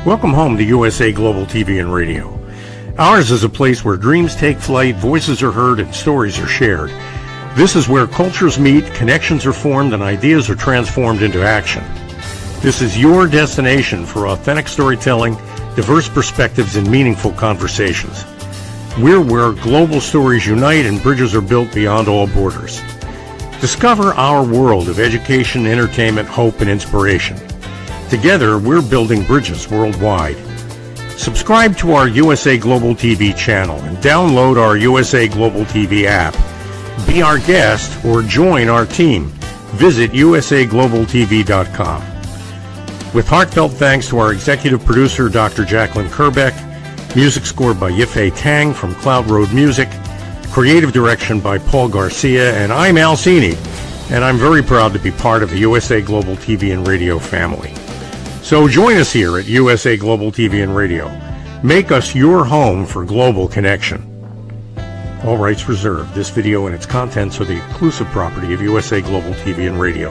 Welcome home to USA Global TV and Radio. Ours is a place where dreams take flight, voices are heard, and stories are shared. This is where cultures meet, connections are formed, and ideas are transformed into action. This is your destination for authentic storytelling, diverse perspectives, and meaningful conversations. We're where global stories unite and bridges are built beyond all borders. Discover our world of education, entertainment, hope, and inspiration. Together, we're building bridges worldwide. Subscribe to our USA Global TV channel and download our USA Global TV app. Be our guest or join our team. Visit usaglobaltv.com. With heartfelt thanks to our executive producer, Dr. Jacqueline Kerbeck, music scored by Yifei Tang from Cloud Road Music, creative direction by Paul Garcia, and I'm Al Cini, and I'm very proud to be part of the USA Global TV and Radio family. So join us here at USA Global TV and Radio. Make us your home for global connection. All rights reserved. This video and its contents are the exclusive property of USA Global TV and Radio.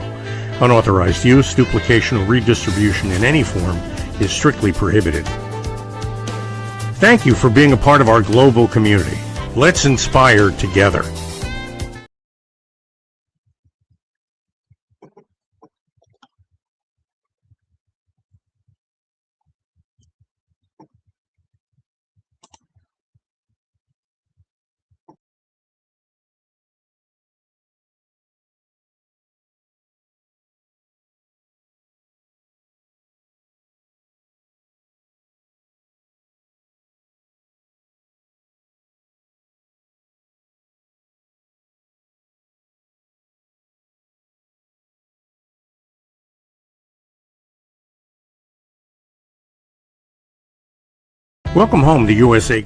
Unauthorized use, duplication, or redistribution in any form is strictly prohibited. Thank you for being a part of our global community. Let's inspire together. Welcome home to USA.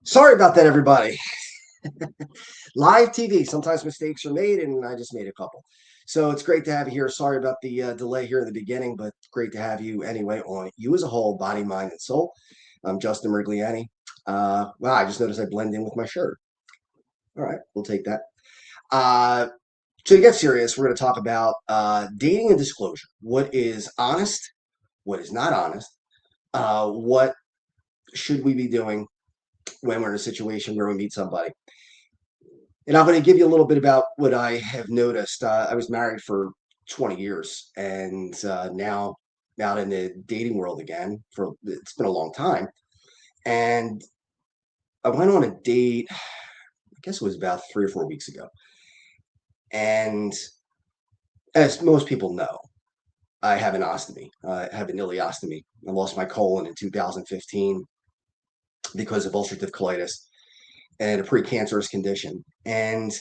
Sorry about that, everybody. Live TV, sometimes mistakes are made, and I just made a couple. So it's great to have you here. Sorry about the delay here in the beginning, but great to have you anyway on You as a Whole, Body, Mind, and Soul. I'm Justin MIRIGLIANI. Wow, I just noticed I blend in with my shirt. All right, we'll take that. So to get serious, we're going to talk about dating and disclosure. What is honest? What is not honest? What should we be doing when we're in a situation where we meet somebody? And I'm going to give you a little bit about what I have noticed. I was married for 20 years and now out in the dating world again. It's been a long time. And I went on a date, I guess it was about 3 or 4 weeks ago. And as most people know, I have an ostomy. I have an ileostomy. I lost my colon in 2015 because of ulcerative colitis and a precancerous condition. And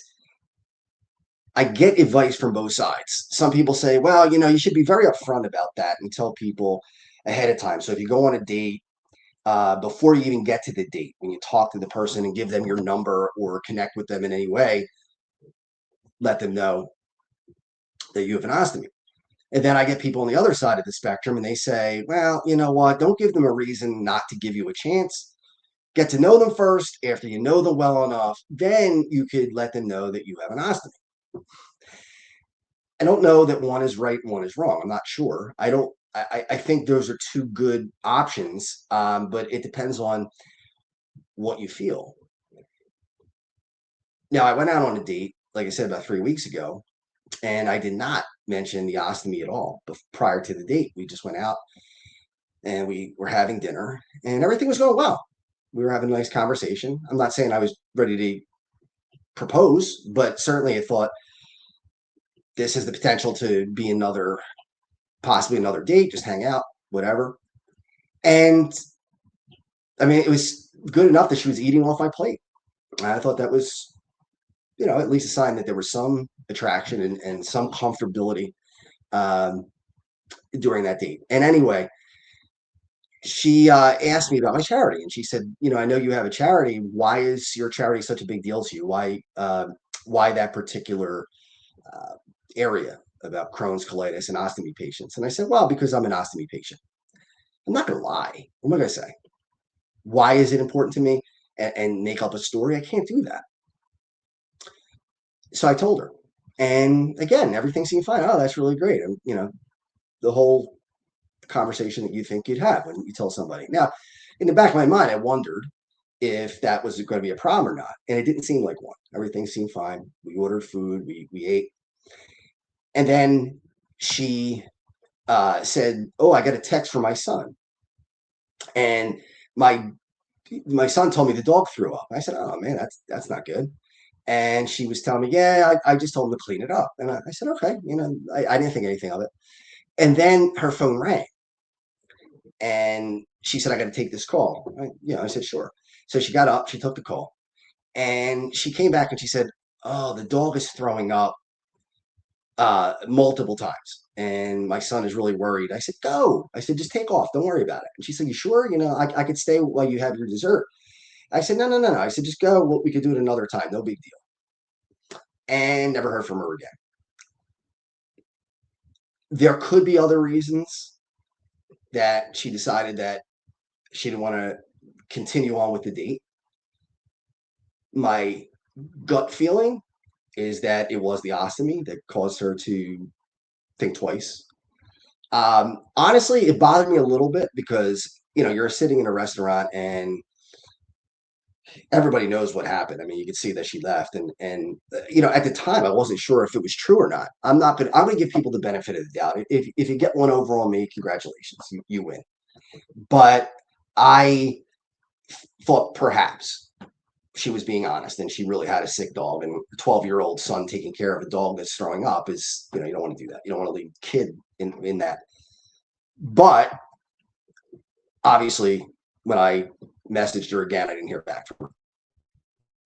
I get advice from both sides. Some people say, well, you should be very upfront about that and tell people ahead of time. So if you go on a date, before you even get to the date, when you talk to the person and give them your number or connect with them in any way, let them know that you have an ostomy. And then I get people on the other side of the spectrum and they say, well, you know what? Don't give them a reason not to give you a chance. Get to know them first. After you know them well enough, then you could let them know that you have an ostomy. I don't know that one is right and one is wrong. I'm not sure. I think those are two good options, but it depends on what you feel. Now, I went out on a date, like I said, about 3 weeks ago, and I did not mention the ostomy at all prior to the date. We just went out and we were having dinner and everything was going well. We were having a nice conversation. I'm not saying I was ready to propose, but certainly I thought this has the potential to be possibly another date, just hang out, whatever. And I mean, it was good enough that she was eating off my plate. I thought that was, at least a sign that there was some attraction and some comfortability um, during that date. And anyway, she asked me about my charity, and she said, I know you have a charity. Why is your charity such a big deal to you? Why that particular uh, area about Crohn's, colitis, and ostomy patients? And I said, well, because I'm an ostomy patient. I'm not going to lie. What am I going to say? Why is it important to me? And make up a story? I can't do that. So I told her, and again, everything seemed fine. Oh, that's really great. And the whole conversation that you think you'd have when you tell somebody. Now, in the back of my mind, I wondered if that was going to be a problem or not. And it didn't seem like one. Everything seemed fine. We ordered food, we ate. And then she said, oh, I got a text from my son. And my son told me the dog threw up. I said, oh man, that's not good. And she was telling me, yeah, I just told him to clean it up. And I said, okay, I didn't think anything of it. And then her phone rang. And she said, I got to take this call. I said, sure. So she got up, she took the call, and she came back and she said, oh, the dog is throwing up multiple times. And my son is really worried. I said, go. I said, just take off. Don't worry about it. And she said, you sure? I could stay while you have your dessert. I said, no, no, no, no. I said, just go. We could do it another time. No big deal. And never heard from her again. There could be other reasons that she decided that she didn't want to continue on with the date. My gut feeling is that it was the ostomy that caused her to think twice. Honestly, it bothered me a little bit because you're sitting in a restaurant and everybody knows what happened. I mean, you could see that she left, and at the time, I wasn't sure if it was true or not. I'm gonna give people the benefit of the doubt. If you get one over on me, congratulations, you win. But I thought perhaps she was being honest and she really had a sick dog, and a 12-year-old son taking care of a dog that's throwing up is, you don't want to do that. You don't want to leave a kid in that. But obviously, when I messaged her again, I didn't hear back from her.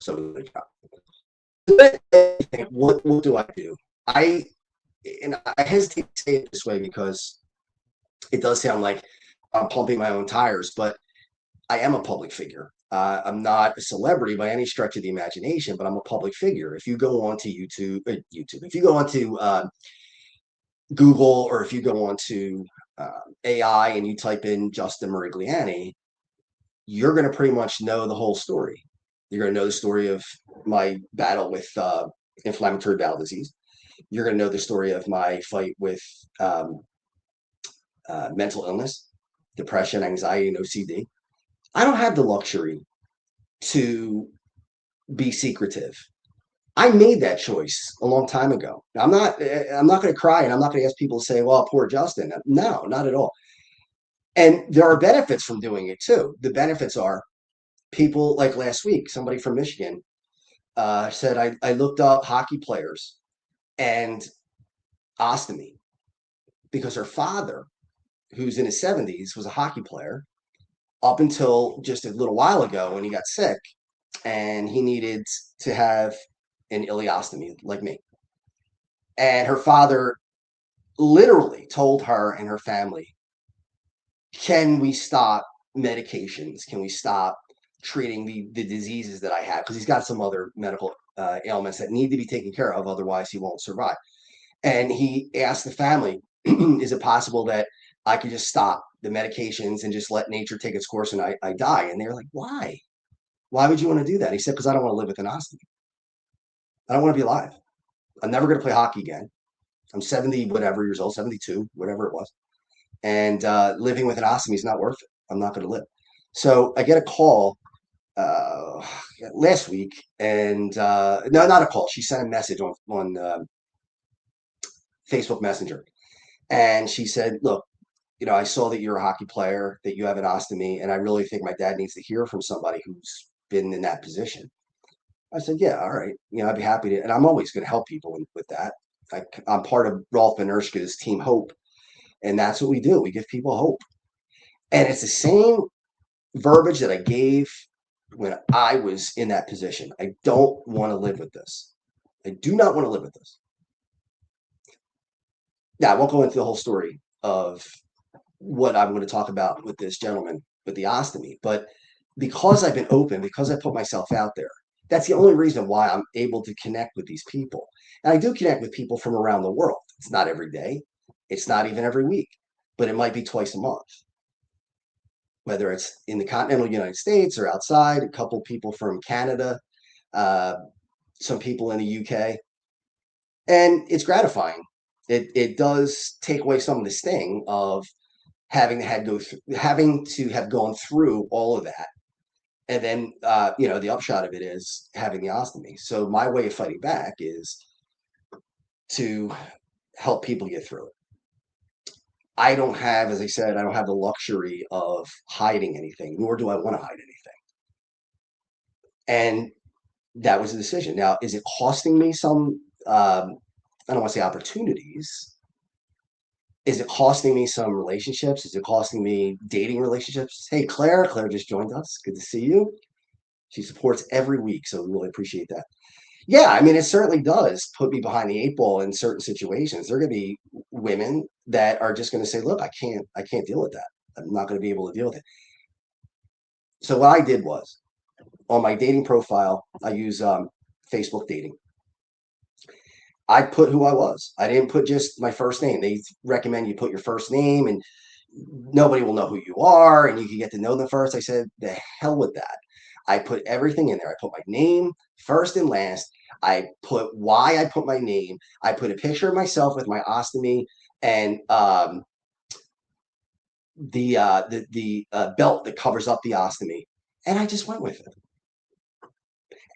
So what do I do? I hesitate to say it this way because it does sound like I'm pumping my own tires, but I am a public figure. I'm not a celebrity by any stretch of the imagination, but I'm a public figure. If you go onto if you go onto Google, or if you go onto AI and you type in Justin Mirigliani, you're going to pretty much know the whole story. You're going to know the story of my battle with inflammatory bowel disease. You're going to know the story of my fight with mental illness, depression, anxiety, and OCD. I don't have the luxury to be secretive. I made that choice a long time ago. I'm not going to cry, and I'm not going to ask people to say, well, poor Justin. No, not at all. And there are benefits from doing it too. The benefits are people like last week, somebody from Michigan said, I looked up hockey players and ostomy because her father, who's in his 70s, was a hockey player up until just a little while ago when he got sick and he needed to have an ileostomy like me. And her father literally told her and her family, can we stop medications? Can we stop treating the diseases that I have? Because he's got some other medical ailments that need to be taken care of. Otherwise, he won't survive. And he asked the family, is it possible that I could just stop the medications and just let nature take its course and I die? And they're like, why? Why would you want to do that? He said, because I don't want to live with an ostomy. I don't want to be alive. I'm never going to play hockey again. I'm 70 whatever years old, 72, whatever it was. And living with an ostomy is not worth it. I'm not going to live. So I get a call last week, and no, not a call. She sent a message on Facebook Messenger, and she said, "Look, I saw that you're a hockey player, that you have an ostomy, and I really think my dad needs to hear from somebody who's been in that position." I said, "Yeah, all right. I'd be happy to, and I'm always going to help people with that." I'm part of Rolf Benershka's Team Hope, and that's what we do. We give people hope. And it's the same verbiage that I gave when I was in that position. I don't want to live with this. I do not want to live with this. Now, I won't go into the whole story of what I'm going to talk about with this gentleman with the ostomy, but because I've been open, because I put myself out there, that's the only reason why I'm able to connect with these people. And I do connect with people from around the world. It's not every day. It's not even every week, but it might be twice a month. Whether it's in the continental United States or outside, a couple people from Canada, uh, some people in the UK, and it's gratifying. It does take away some of the sting of having to have gone through all of that, and then the upshot of it is having the ostomy. So my way of fighting back is to help people get through it. I don't have, as I said, I don't have the luxury of hiding anything, nor do I want to hide anything. And that was the decision. Now, is it costing me some, I don't want to say opportunities. Is it costing me some relationships? Is it costing me dating relationships? Hey, Claire just joined us. Good to see you. She supports every week, so we really appreciate that. Yeah, I mean, it certainly does put me behind the eight ball in certain situations. There are going to be women that are just going to say, "Look, I can't deal with that. I'm not going to be able to deal with it." So what I did was, on my dating profile, I use Facebook dating. I put who I was. I didn't put just my first name. They recommend you put your first name, and nobody will know who you are, and you can get to know them first. I said, the hell with that. I put everything in there. I put my name first and last. I put why I put my name. I put a picture of myself with my ostomy and the belt that covers up the ostomy, and I just went with it.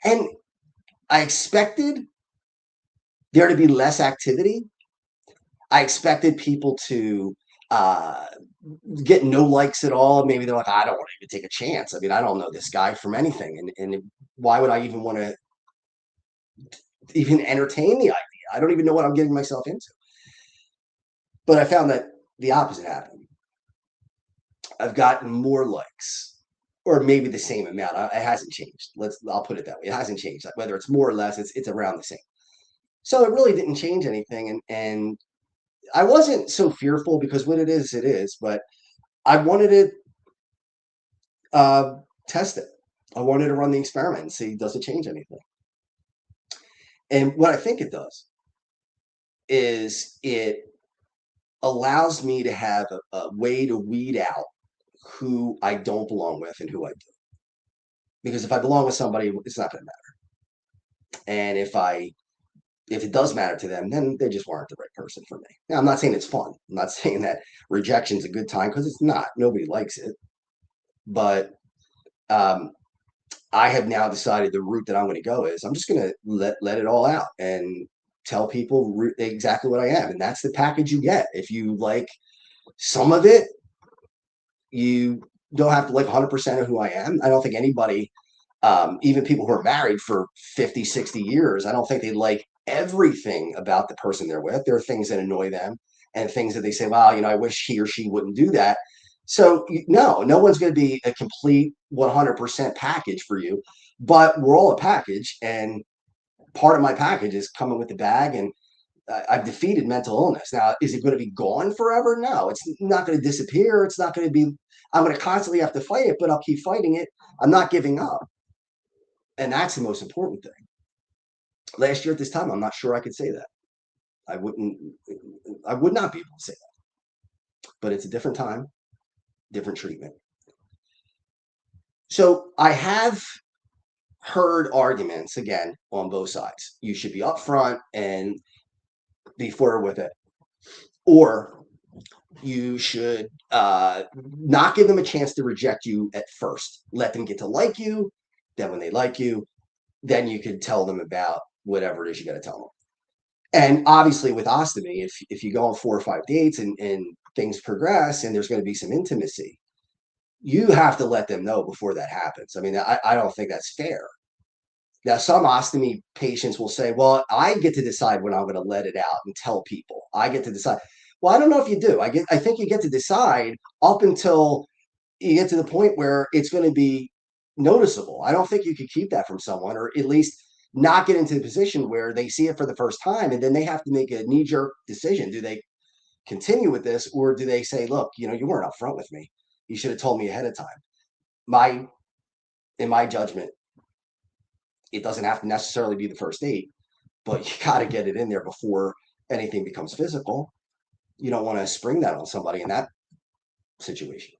And I expected there to be less activity. I expected people to uh, get no likes at all. Maybe they're like, I don't want to even take a chance. I mean, I don't know this guy from anything. And why would I even want to even entertain the idea? I don't even know what I'm getting myself into. But I found that the opposite happened. I've gotten more likes, or maybe the same amount. It hasn't changed. I'll put it that way. It hasn't changed. Whether it's more or less, it's around the same. So it really didn't change anything. And I wasn't so fearful because what it is, but I wanted to test it. I wanted to run the experiment and see, does it change anything? And what I think it does is it allows me to have a way to weed out who I don't belong with and who I do. Because if I belong with somebody, it's not going to matter. And if it does matter to them, then they just weren't the right person for me. Now, I'm not saying it's fun. I'm not saying that rejection's a good time, because it's not. Nobody likes it. But I have now decided the route that I'm going to go is I'm just going to let it all out and tell people exactly what I am. And that's the package you get. If you like some of it, you don't have to like 100% of who I am. I don't think anybody, even people who are married for 50, 60 years, I don't think they like everything about the person they're with. There are things that annoy them and things that they say, well, I wish he or she wouldn't do that. So no one's going to be a complete 100% package for you, but we're all a package. And part of my package is coming with the bag, and I've defeated mental illness. Now, is it going to be gone forever? No, it's not going to disappear. It's not going to be, I'm going to constantly have to fight it, but I'll keep fighting it. I'm not giving up. And that's the most important thing. Last year at this time, I'm not sure I could say that. I would not be able to say that. But it's a different time, different treatment. So I have heard arguments again on both sides. You should be upfront and be forward with it, or you should not give them a chance to reject you at first. Let them get to like you. Then when they like you, then you could tell them about whatever it is you got to tell them. And obviously with ostomy, if you go on 4 or 5 dates and things progress and there's going to be some intimacy, you have to let them know before that happens. I mean, I don't think that's fair. Now, some ostomy patients will say, well, I get to decide when I'm going to let it out and tell people. I get to decide. Well, I don't know if you do. I think you get to decide up until you get to the point where it's going to be noticeable. I don't think you could keep that from someone, or at least not get into the position where they see it for the first time and then they have to make a knee-jerk decision. Do they continue with this, or do they say, look, you weren't upfront with me. You should have told me ahead of time. In my judgment, it doesn't have to necessarily be the first date, but you got to get it in there before anything becomes physical. You don't want to spring that on somebody in that situation.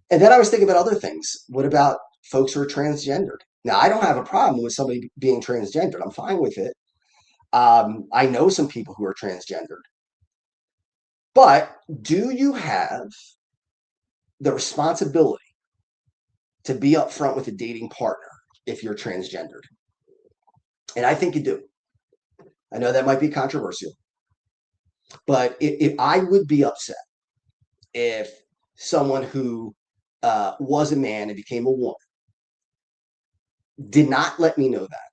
And then I was thinking about other things. What about folks who are transgendered? Now, I don't have a problem with somebody being transgendered. I'm fine with it. I know some people who are transgendered. But do you have the responsibility to be upfront with a dating partner if you're transgendered? And I think you do. I know that might be controversial, but if I would be upset if someone who was a man and became a woman did not let me know that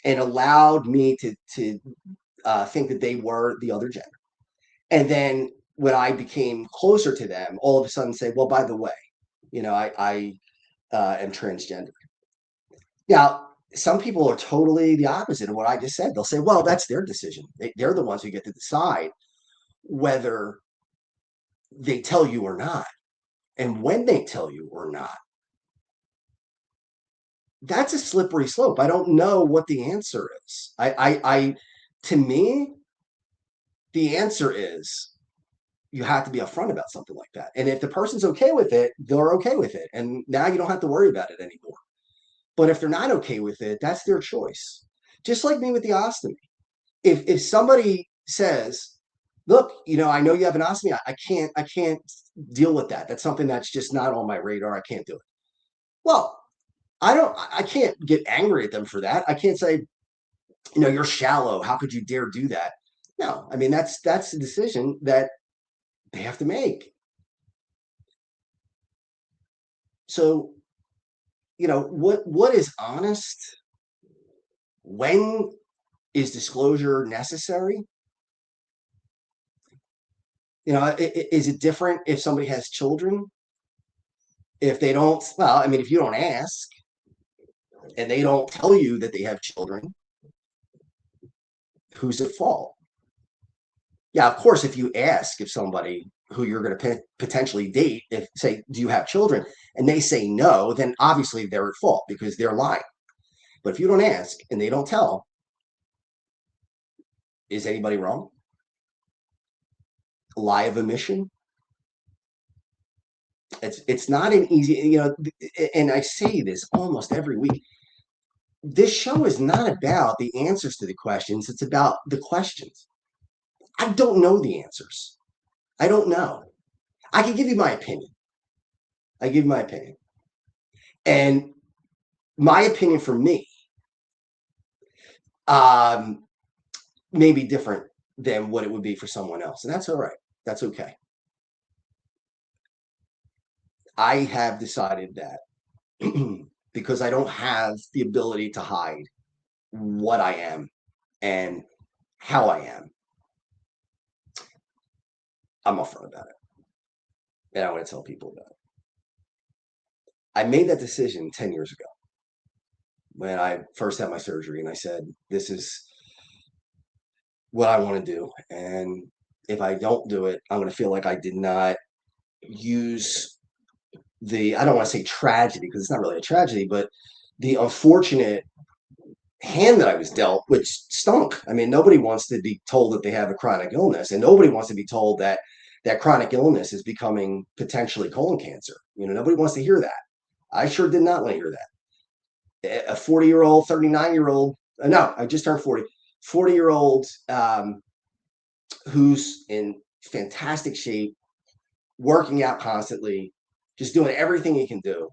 and allowed me to think that they were the other gender. And then when I became closer to them, all of a sudden say, well, by the way, I am transgender. Now, some people are totally the opposite of what I just said. They'll say, well, that's their decision. They're the ones who get to decide whether they tell you or not, and when they tell you or not. That's a slippery slope. I don't know what the answer is. To me, the answer is you have to be upfront about something like that. And if the person's okay with it, they're okay with it. And now you don't have to worry about it anymore. But if they're not okay with it, that's their choice. Just like me with the ostomy. If somebody says, look, I know you have an ostomy, I can't deal with that. That's something that's just not on my radar. I can't do it. Well, I can't get angry at them for that. I can't say, you're shallow. How could you dare do that? No, I mean, that's the decision that they have to make. So, what is honest? When is disclosure necessary? Is it different if somebody has children? If they don't, well, I mean, if you don't ask and they don't tell you that they have children, who's at fault? Yeah, of course, if you ask if somebody who you're going to potentially date, if say, do you have children? And they say no, then obviously they're at fault because they're lying. But if you don't ask and they don't tell, is anybody wrong? Lie of omission? It's not an easy, and I say this almost every week. This show is not about the answers to the questions, it's about the questions. I don't know the answers. I don't know. I can give you my opinion. I give my opinion. And my opinion for me may be different than what it would be for someone else. And that's all right. That's okay. I have decided that because I don't have the ability to hide what I am and how I am, I'm upfront about it. And I want to tell people about it. I made that decision 10 years ago when I first had my surgery. And I said, this is what I want to do. And if I don't do it, I'm going to feel like I did not use I don't want to say tragedy because it's not really a tragedy, but the unfortunate hand that I was dealt, which stunk. I mean, nobody wants to be told that they have a chronic illness, and nobody wants to be told that that chronic illness is becoming potentially colon cancer. Nobody wants to hear that. I sure did not want to hear that. A 40-year-old, 39-year-old, no, I just turned 40, 40-year-old who's in fantastic shape, working out constantly, just doing everything he can do,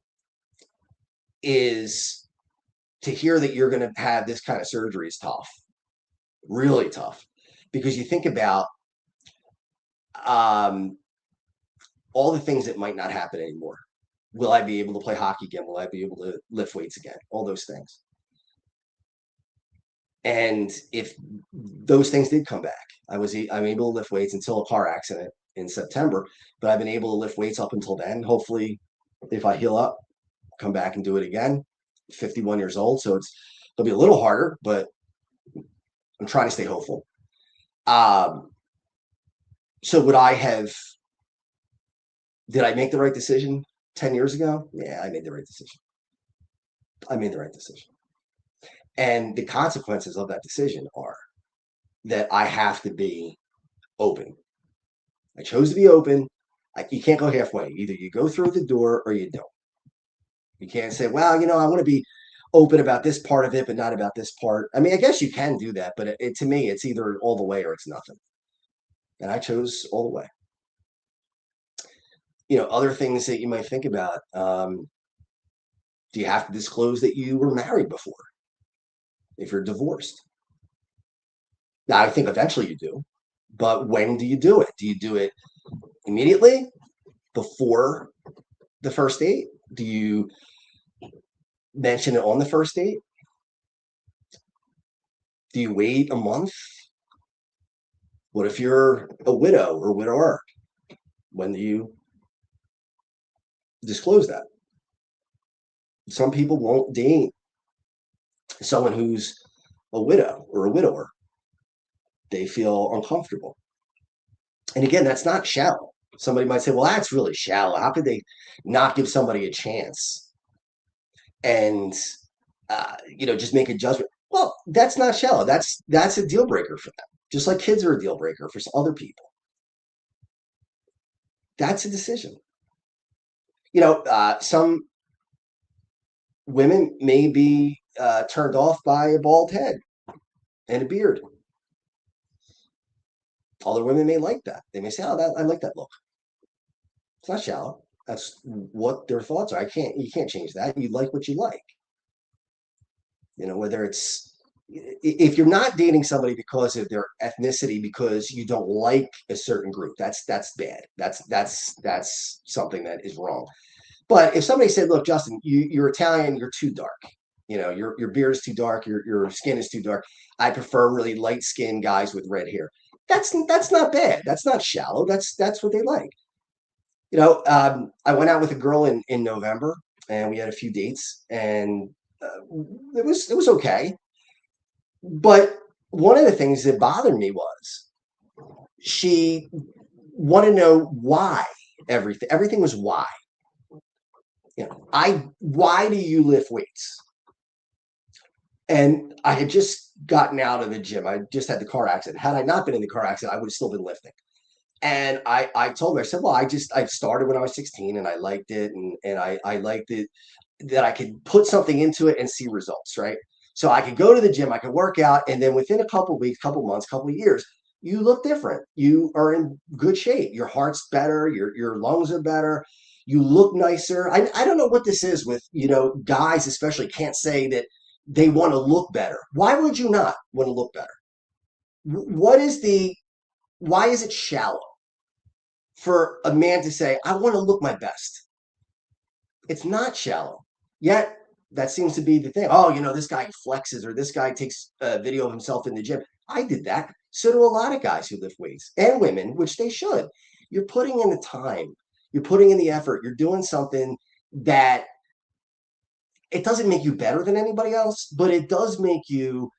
is to hear that you're going to have this kind of surgery is tough, really tough, because you think about all the things that might not happen anymore. Will I be able to play hockey again? Will I be able to lift weights again? All those things. And if those things did come back, I'm able to lift weights until a car accident in September, but I've been able to lift weights up until then. Hopefully, if I heal up, come back and do it again. 51 years old, so it'll be a little harder, but I'm trying to stay hopeful. So did I make the right decision 10 years ago? Yeah, I made the right decision. I made the right decision. And the consequences of that decision are that I have to be open. I chose to be open. You can't go halfway. Either you go through the door or you don't. You can't say, well, I want to be open about this part of it, but not about this part. I mean, I guess you can do that, but to me, it's either all the way or it's nothing. And I chose all the way. Other things that you might think about. Do you have to disclose that you were married before if you're divorced? Now, I think eventually you do, but when do you do it? Do you do it immediately before the first date? Do you mention it on the first date? Do you wait a month? What if you're a widow or widower? When do you disclose that? Some people won't date someone who's a widow or a widower. They feel uncomfortable. And again, that's not shallow. Somebody might say, well, that's really shallow. How could they not give somebody a chance and, just make a judgment? Well, that's not shallow. That's a deal breaker for them. Just like kids are a deal breaker for some other people. That's a decision. Some women may be turned off by a bald head and a beard. Other women may like that. They may say, "Oh, I like that look." It's not shallow. That's what their thoughts are. You can't change that. You like what you like. Whether it's if you're not dating somebody because of their ethnicity, because you don't like a certain group, that's bad. That's something that is wrong. But if somebody said, "Look, Justin, you're Italian, you're too dark. Your beard is too dark, your skin is too dark. I prefer really light skinned guys with red hair." That's not bad. That's not shallow. That's what they like. I went out with a girl in November, and we had a few dates, and it was okay. But one of the things that bothered me was she wanted to know why everything was why. Why do you lift weights? And I had just gotten out of the gym. I just had the car accident. Had I not been in the car accident, I would have still been lifting. And I told her, I said, well, I started when I was 16 and I liked it. And I liked it that I could put something into it and see results, right? So I could go to the gym, I could work out. And then within a couple of weeks, couple of months, couple of years, you look different. You are in good shape. Your heart's better. Your lungs are better. You look nicer. I don't know what this is with, guys especially can't say that they want to look better. Why would you not want to look better? Why is it shallow for a man to say, I want to look my best? It's not shallow. Yet that seems to be the thing. Oh, this guy flexes or this guy takes a video of himself in the gym. I did that. So do a lot of guys who lift weights and women, which they should. You're putting in the time. You're putting in the effort. You're doing something that it doesn't make you better than anybody else, but it does make you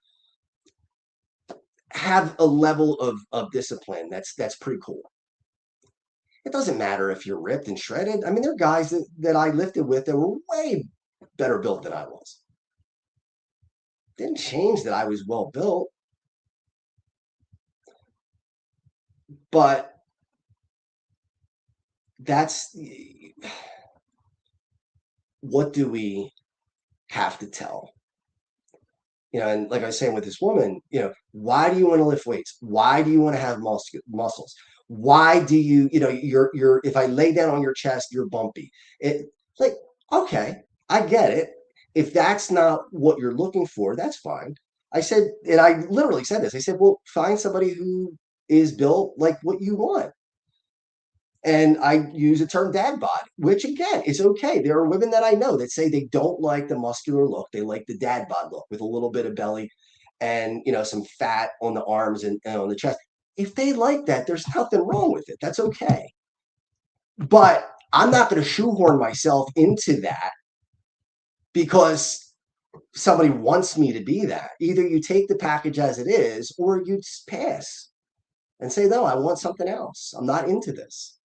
have a level of discipline that's pretty cool. It doesn't matter if you're ripped and shredded. I mean, there are guys that I lifted with that were way better built than I was. Didn't change that I was well built. But that's what do we have to tell? And like I was saying with this woman, why do you want to lift weights? Why do you want to have muscles? Why do you, if I lay down on your chest, you're bumpy. Like, okay, I get it. If that's not what you're looking for, that's fine. I said, and I literally said this, I said, well, find somebody who is built like what you want. And I use the term dad bod, which again is okay. There are women that I know that say they don't like the muscular look. They like the dad bod look with a little bit of belly and some fat on the arms and on the chest. If they like that, there's nothing wrong with it. That's okay. But I'm not going to shoehorn myself into that because somebody wants me to be that. Either you take the package as it is, or you just pass and say, no, I want something else. I'm not into this.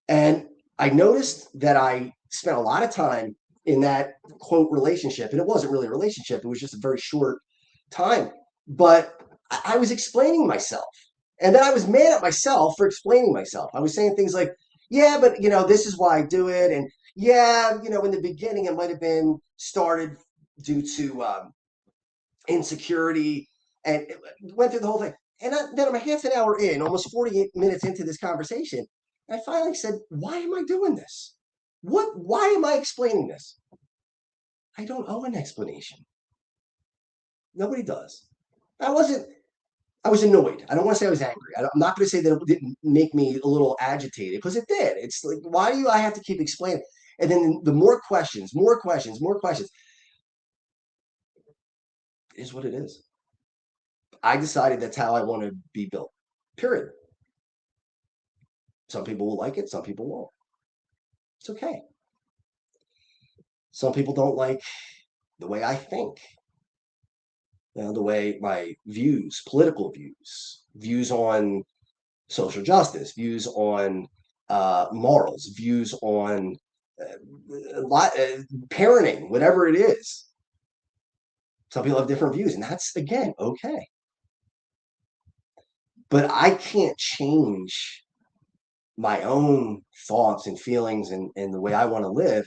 And I noticed that I spent a lot of time in that quote relationship, and it wasn't really a relationship. It was just a very short time, but I was explaining myself. And then I was mad at myself for explaining myself. I was saying things like, yeah, but this is why I do it. And yeah, in the beginning, it might have been started due to insecurity, and went through the whole thing. And then I'm a half an hour in, almost 48 minutes into this conversation. And I finally said, why am I doing this? Why am I explaining this? I don't owe an explanation. Nobody does. I was annoyed. I don't want to say I was angry. I'm not going to say that it didn't make me a little agitated, because it did. It's like, why do I have to keep explaining? And then the more questions is what it is. I decided that's how I want to be built. Period. Some people will like it. Some people won't. It's okay. Some people don't like the way I think, the way my views, political views on social justice, views on morals, views on parenting, whatever it is. Some people have different views, and that's, again, okay. But I can't change my own thoughts and feelings and the way I want to live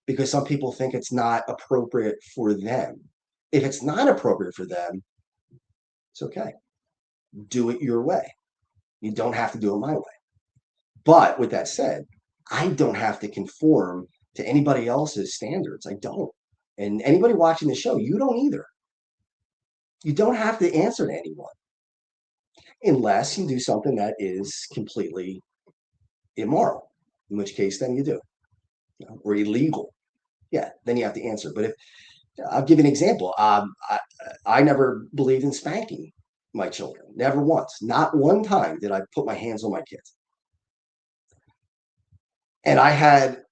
because some people think it's not appropriate for them. If it's not appropriate for them, it's okay. Do it your way. You don't have to do it my way. But with that said, I don't have to conform to anybody else's standards. I don't. And anybody watching the show, you don't either. You don't have to answer to anyone unless you do something that is completely immoral, in which case then you do, or illegal. Yeah, then you have to answer. But if I'll give you an example, I never believed in spanking my children, never once, not one time did I put my hands on my kids. And I had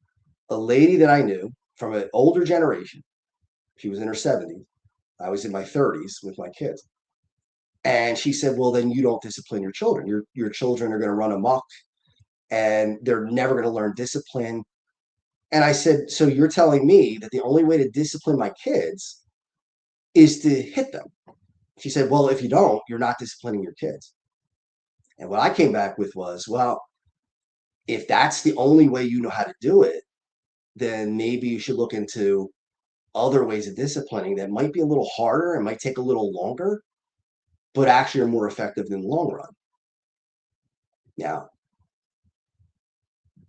a lady that I knew from an older generation. She was in her 70s. I was in my 30s with my kids. And she said, well, then you don't discipline your children. Your children are going to run amok and they're never going to learn discipline. And I said, so you're telling me that the only way to discipline my kids is to hit them? She said, well, if you don't, you're not disciplining your kids. And what I came back with was, well, if that's the only way you know how to do it, then maybe you should look into other ways of disciplining that might be a little harder and might take a little longer, but actually are more effective in the long run. Now,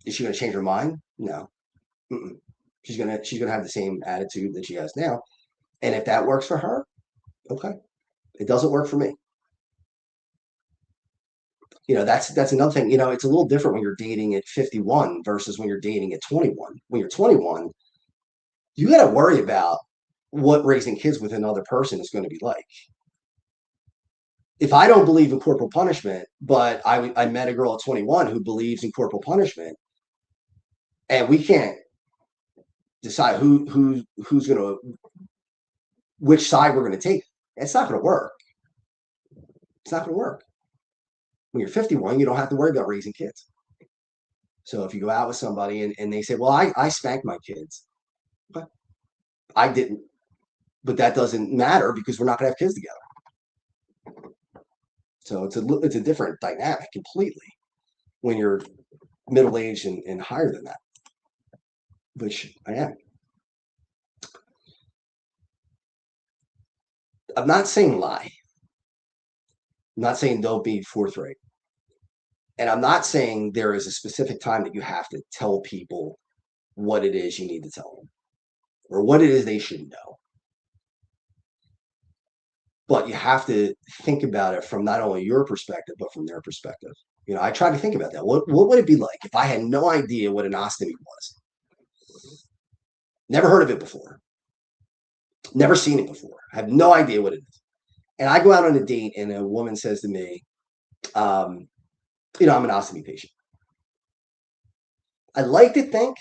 is she going to change her mind? No. Mm-mm. She's gonna have the same attitude that she has now. And if that works for her, okay. It doesn't work for me. That's another thing. It's a little different when you're dating at 51 versus when you're dating at 21. When you're 21, you got to worry about what raising kids with another person is going to be like. If I don't believe in corporal punishment, but I met a girl at 21 who believes in corporal punishment, and we can't decide who's going to, which side we're going to take, it's not going to work. It's not going to work. When you're 51, you don't have to worry about raising kids. So if you go out with somebody and they say, well, I spanked my kids. Okay. I didn't. But that doesn't matter because we're not going to have kids together. So it's a different dynamic completely when you're middle-aged and higher than that, which I am. I'm not saying lie. I'm not saying don't be forthright. And I'm not saying there is a specific time that you have to tell people what it is you need to tell them or what it is they should know. But you have to think about it from not only your perspective, but from their perspective. I tried to think about that. What would it be like if I had no idea what an ostomy was? Never heard of it before. Never seen it before. I have no idea what it is. And I go out on a date and a woman says to me, I'm an ostomy patient. I like to think,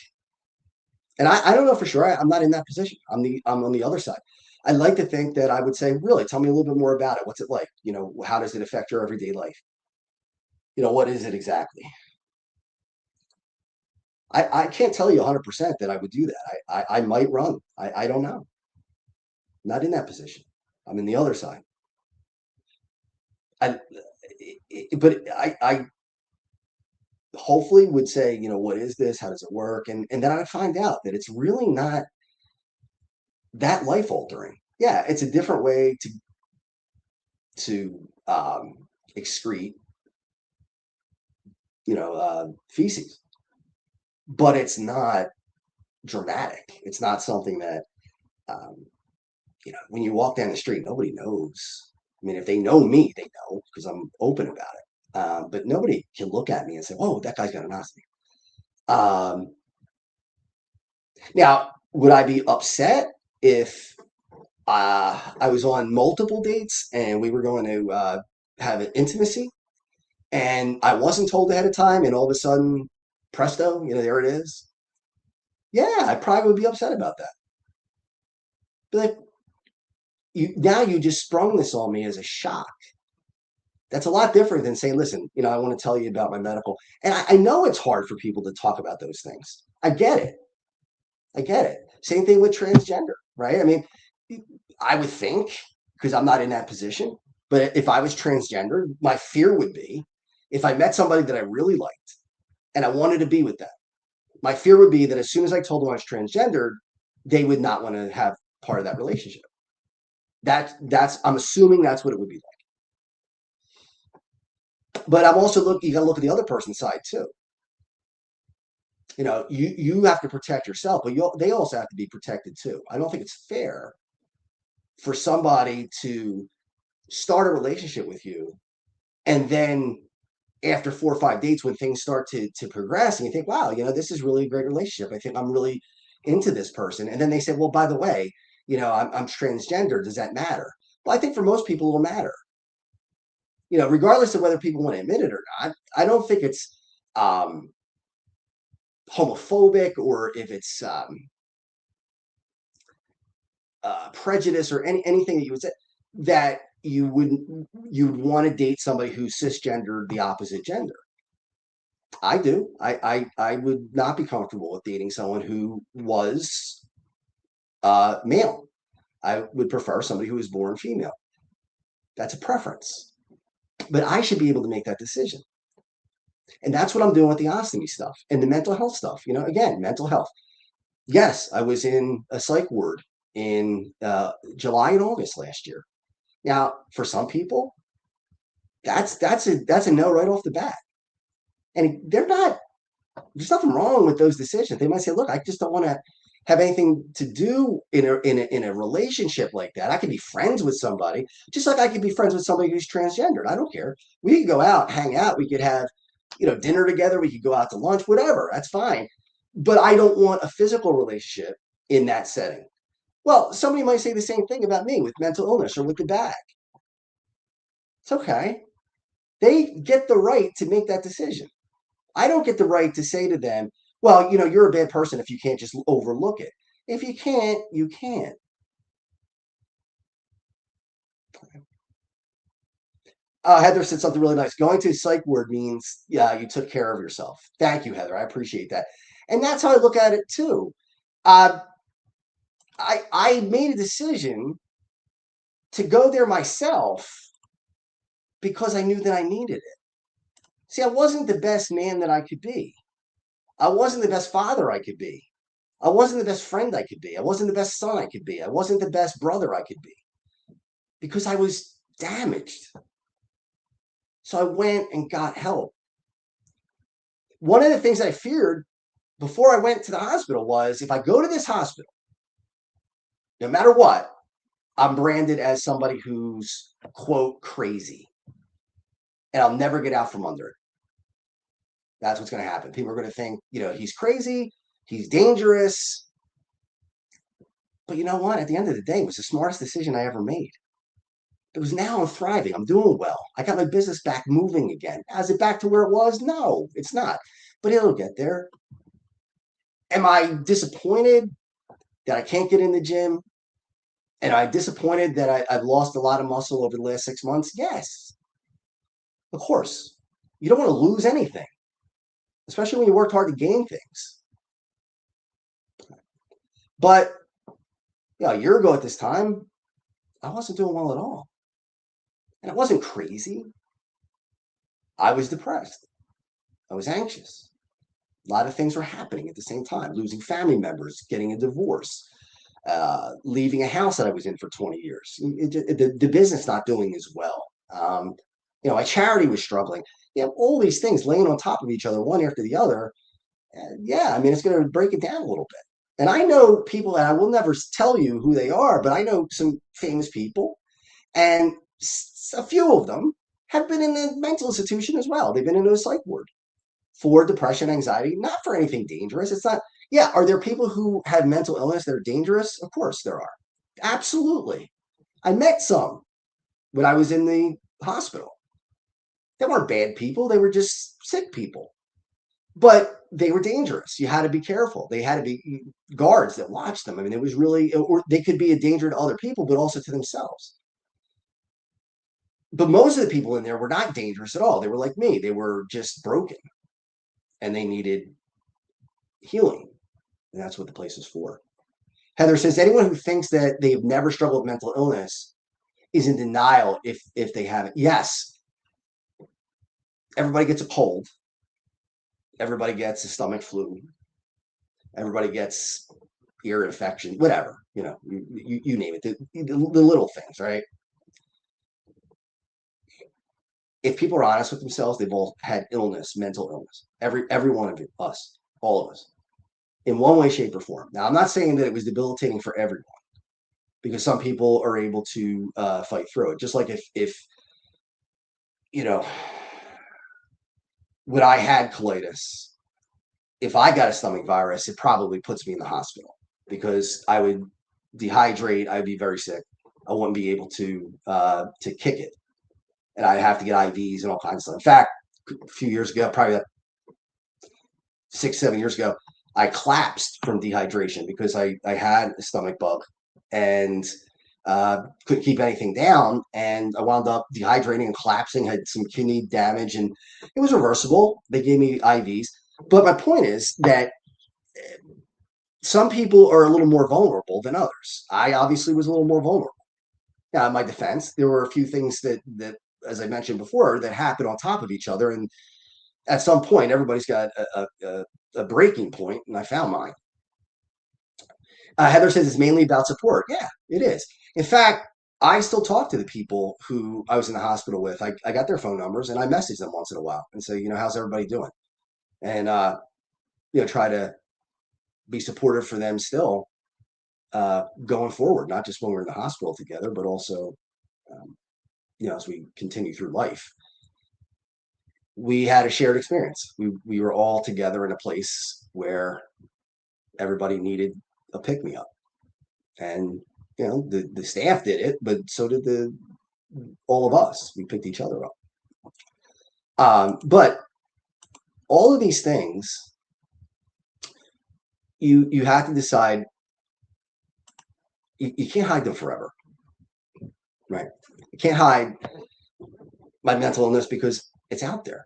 and I don't know for sure. I'm not in that position. I'm on the other side. I like to think that I would say, really, tell me a little bit more about it. What's it like? How does it affect your everyday life? What is it exactly? I can't tell you 100% that I would do that. I might run. I don't know. I'm not in that position. I'm in the other side. I, but I hopefully would say, what is this? How does it work? And then I'd find out that it's really not that life altering. Yeah, it's a different way to excrete, feces, but it's not dramatic. It's not something that, um, when you walk down the street, nobody knows. I mean, if they know me, they know because I'm open about it. But nobody can look at me and say, "Oh, that guy's got an ostomy." Now, would I be upset if I was on multiple dates and we were going to have an intimacy and I wasn't told ahead of time and all of a sudden, presto, there it is? Yeah, I probably would be upset about that. Be like, you just sprung this on me as a shock. That's a lot different than saying, listen, I want to tell you about my medical. And I know it's hard for people to talk about those things. I get it. I get it. Same thing with transgender, right? I mean, I would think, because I'm not in that position, but if I was transgender, my fear would be if I met somebody that I really liked and I wanted to be with them, my fear would be that as soon as I told them I was transgender, they would not want to have part of that relationship. I'm assuming that's what it would be like. But you got to look at the other person's side too. You have to protect yourself, but they also have to be protected too. I don't think it's fair for somebody to start a relationship with you and then after 4 or 5 dates when things start to progress and you think, wow, this is really a great relationship. I think I'm really into this person. And then they say, well, by the way, I'm transgender. Does that matter? Well, I think for most people it'll matter. Regardless of whether people want to admit it or not. I don't think it's homophobic or if it's prejudice or anything that you would say that you'd want to date somebody who's cisgender, the opposite gender. I do. I would not be comfortable with dating someone who was male. I would prefer somebody who was born female. That's a preference. But I should be able to make that decision. And that's what I'm doing with the ostomy stuff and the mental health stuff. Again, mental health. Yes, I was in a psych ward in July and August last year. Now, for some people, that's a no right off the bat. And there's nothing wrong with those decisions. They might say, look, I just don't want to have anything to do in a relationship like that. I could be friends with somebody, just like I could be friends with somebody who's transgendered. I don't care. We could go out, hang out. We could have, dinner together. We could go out to lunch, whatever. That's fine. But I don't want a physical relationship in that setting. Well, somebody might say the same thing about me with mental illness or with the back. It's okay. They get the right to make that decision. I don't get the right to say to them, well, you're a bad person if you can't just overlook it. If you can't, you can't. Heather said something really nice. Going to a psych ward means, yeah, you took care of yourself. Thank you, Heather. I appreciate that. And that's how I look at it too. Uh, I made a decision to go there myself because I knew that I needed it. See, I wasn't the best man that I could be. I wasn't the best father I could be. I wasn't the best friend I could be. I wasn't the best son I could be. I wasn't the best brother I could be because I was damaged. So I went and got help. One of the things I feared before I went to the hospital was if I go to this hospital, no matter what, I'm branded as somebody who's, quote, crazy. And I'll never get out from under it. That's what's going to happen. People are going to think, he's crazy, he's dangerous. But you know what? At the end of the day, it was the smartest decision I ever made. It was now I'm thriving. I'm doing well. I got my business back moving again. Is it back to where it was? No, it's not. But it'll get there. Am I disappointed that I can't get in the gym? And I'm disappointed that I've lost a lot of muscle over the last 6 months? Yes, of course. You don't want to lose anything, especially when you worked hard to gain things. But a year ago at this time, I wasn't doing well at all. And it wasn't crazy. I was depressed. I was anxious. A lot of things were happening at the same time, losing family members, getting a divorce, leaving a house that I was in for 20 years, the business not doing as well. My charity was struggling. All these things laying on top of each other, one after the other. It's going to break it down a little bit. And I know people, and I will never tell you who they are, but I know some famous people, and a few of them have been in a mental institution as well. They've been in a psych ward for depression, anxiety, not for anything dangerous. It's not, are there people who have mental illness that are dangerous? Of course there are. Absolutely. I met some when I was in the hospital. They weren't bad people. They were just sick people. But they were dangerous. You had to be careful. They had to be guards that watched them. I mean, it was really, or they could be a danger to other people, but also to themselves. But most of the people in there were not dangerous at all. They were like me. They were just broken and they needed healing. And that's what the place is for. Heather says, anyone who thinks that they've never struggled with mental illness is in denial if they haven't. Yes. Everybody gets a cold. Everybody gets a stomach flu. Everybody gets ear infection, whatever, you name it, the little things, right? If people are honest with themselves, they've all had illness, mental illness. Every one of us, all of us, in one way, shape, or form. Now, I'm not saying that it was debilitating for everyone, because some people are able to fight through it. Just like if when I had colitis, if I got a stomach virus, it probably puts me in the hospital because I would dehydrate. I'd be very sick. I wouldn't be able to kick it, and I'd have to get IVs and all kinds of stuff. In fact, a few years ago, probably 6-7 years ago, I collapsed from dehydration because I had a stomach bug and couldn't keep anything down, and I wound up dehydrating and collapsing. Had some kidney damage, and it was reversible. They gave me IVs, but my point is that some people are a little more vulnerable than others. I obviously was a little more vulnerable. Now, in my defense, there were a few things that, as I mentioned before, that happened on top of each other, and at some point, everybody's got a breaking point, and I found mine. Heather says it's mainly about support. Yeah, it is. In fact, I still talk to the people who I was in the hospital with. I got their phone numbers, and I message them once in a while and say, how's everybody doing? And try to be supportive for them still going forward, not just when we're in the hospital together, but also as we continue through life. We had a shared experience. We were all together in a place where everybody needed a pick-me-up, and the staff did it, but so did all of us. We picked each other up. But all of these things, you have to decide. You can't hide them forever, right? You can't hide my mental illness because it's out there.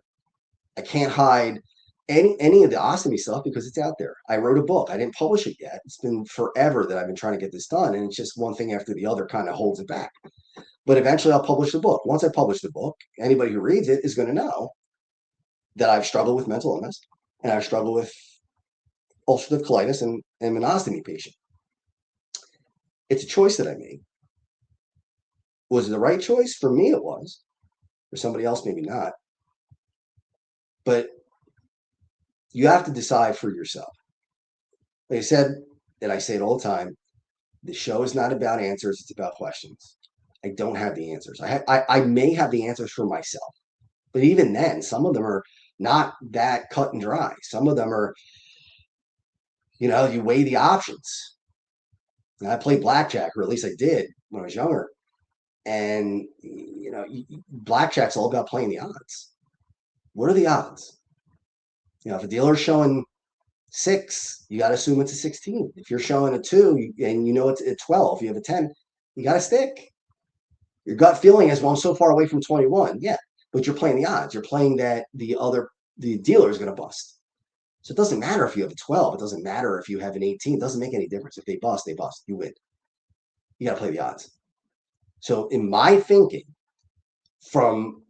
I can't hide any of the ostomy stuff because it's out there. I wrote a book. I didn't publish it yet. It's been forever that I've been trying to get this done, and it's just one thing after the other kind of holds it back. But eventually I'll publish the book. Once I publish the book, anybody who reads it is going to know that I've struggled with mental illness, and I've struggled with ulcerative colitis and an ostomy patient. It's a choice that I made. Was it the right choice? For me, it was. For somebody else, maybe not. But you have to decide for yourself. Like I said, and I say it all the time, the show is not about answers, it's about questions. I don't have the answers. I may have the answers for myself, but even then, some of them are not that cut and dry. Some of them are, you weigh the options. And I played blackjack, or at least I did when I was younger. And, blackjack's all about playing the odds. What are the odds? If a dealer's showing 6, you got to assume it's a 16. If you're showing a 2 and it's a 12, you have a 10, you got to stick. Your gut feeling is, well, I'm so far away from 21. Yeah, but you're playing the odds. You're playing that the dealer is going to bust. So it doesn't matter if you have a 12. It doesn't matter if you have an 18. It doesn't make any difference. If they bust, they bust. You win. You got to play the odds. So in my thinking, from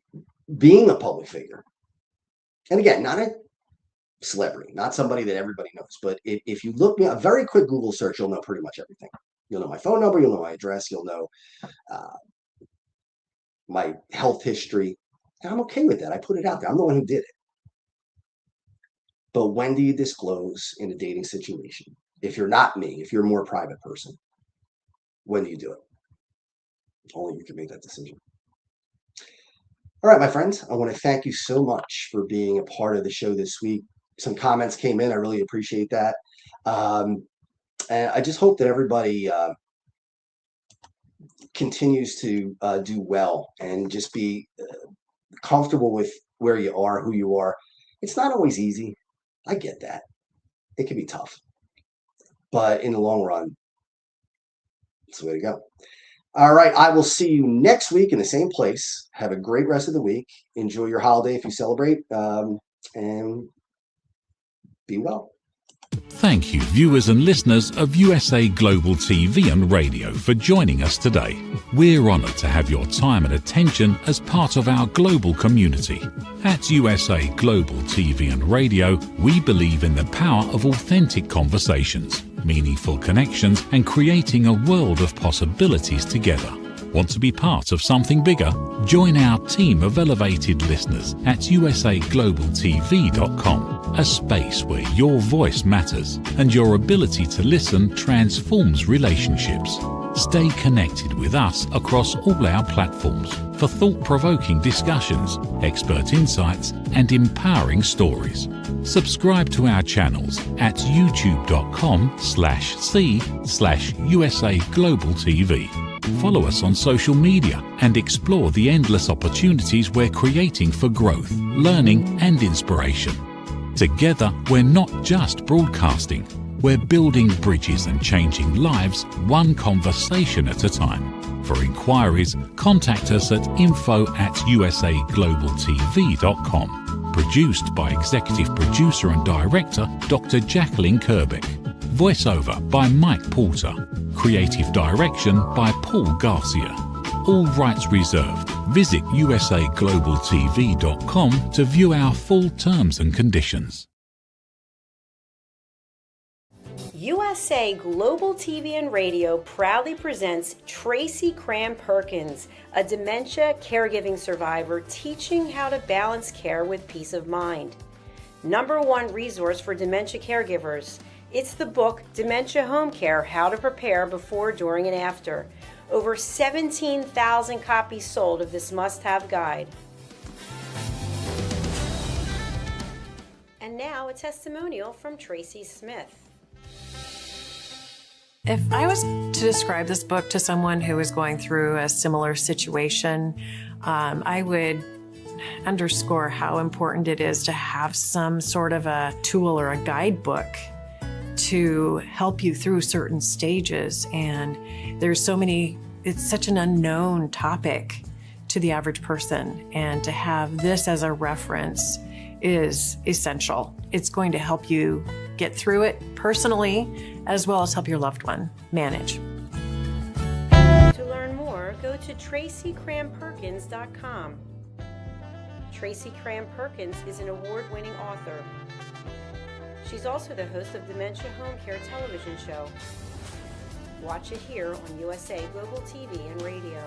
being a public figure, and again, not a celebrity, not somebody that everybody knows, but if you look me a very quick Google search, you'll know pretty much everything. You'll know my phone number, you'll know my address, you'll know my health history. And I'm okay with that. I put it out there. I'm the one who did it. But when do you disclose in a dating situation? If you're not me, if you're a more private person, when do you do it? Only you can make that decision. All right, my friends, I want to thank you so much for being a part of the show this week. Some comments came in. I really appreciate that. And I just hope that everybody continues to do well and just be comfortable with where you are, who you are. It's not always easy. I get that. It can be tough. But in the long run, it's the way to go. All right. I will see you next week in the same place. Have a great rest of the week. Enjoy your holiday if you celebrate. And be well. Thank you, viewers and listeners of USA Global TV and Radio, for joining us today. We're honoured to have your time and attention as part of our global community. At USA Global TV and Radio, we believe in the power of authentic conversations, meaningful connections, and creating a world of possibilities together. Want to be part of something bigger? Join our team of elevated listeners at usaglobaltv.com, a space where your voice matters and your ability to listen transforms relationships. Stay connected with us across all our platforms for thought-provoking discussions, expert insights, and empowering stories. Subscribe to our channels at youtube.com/c/USA-Global-TV. Follow us on social media and explore the endless opportunities we're creating for growth, learning, and inspiration. Together, we're not just broadcasting, we're building bridges and changing lives one conversation at a time. For inquiries, contact us at info@usaglobaltv.com. Produced by Executive Producer and Director Dr. Jacqueline Kerbeck. Voiceover by Mike Porter. Creative direction by Paul Garcia. All rights reserved. Visit usaglobaltv.com to view our full terms and conditions. USA Global TV and Radio proudly presents Tracy Cram Perkins, a dementia caregiving survivor teaching how to balance care with peace of mind. #1 resource for dementia caregivers. It's the book Dementia Home Care: How to Prepare Before, During, and After. Over 17,000 copies sold of this must-have guide. And now a testimonial from Tracy Smith. If I was to describe this book to someone who is going through a similar situation, I would underscore how important it is to have some sort of a tool or a guidebook to help you through certain stages. And there's so many, it's such an unknown topic to the average person. And to have this as a reference is essential. It's going to help you get through it personally, as well as help your loved one manage. To learn more, go to tracycramperkins.com. Tracy Cram Perkins is an award-winning author. She's also the host of Dementia Home Care television show. Watch it here on USA Global TV and Radio.